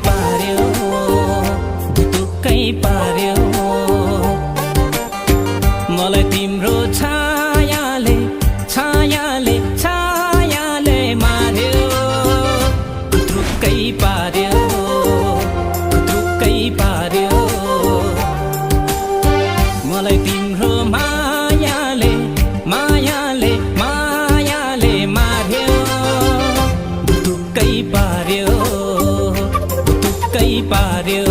पार्यो भुतुक्कै पार्यो मलाई तिम्रो छायाले छायाले छायाले मार्यो भुतुक्कै पार्यो भुतुक्कै पार्यो मलाई तिम्रो मायाले मायाले मायाले मार्यो भुतुक्कै पार्यो भुतुक्कै पार्यो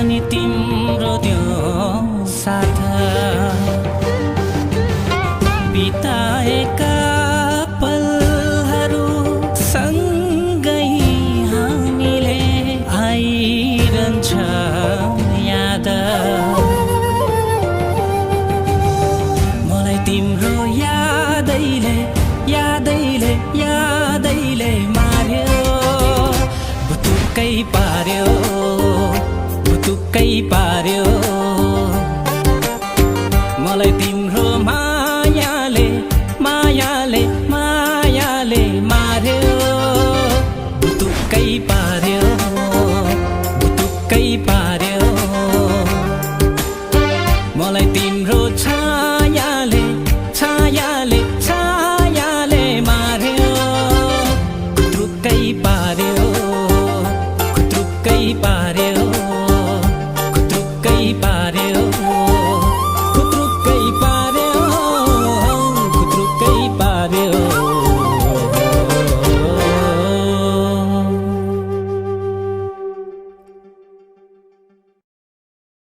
अनि तिम्रो त्यो साथ बिताएका पलहरू सँगै हामीले आइरहन्छ याद मलाई तिम्रो यादैले यादैले यादैले मार्यो भुतुक्कै पार्यो भुतुक्कै पार्यो मलाई तिम्रो मायाले मायाले मायाले मार्यो भुतुक्कै पार्यो भुतुक्कै पार्यो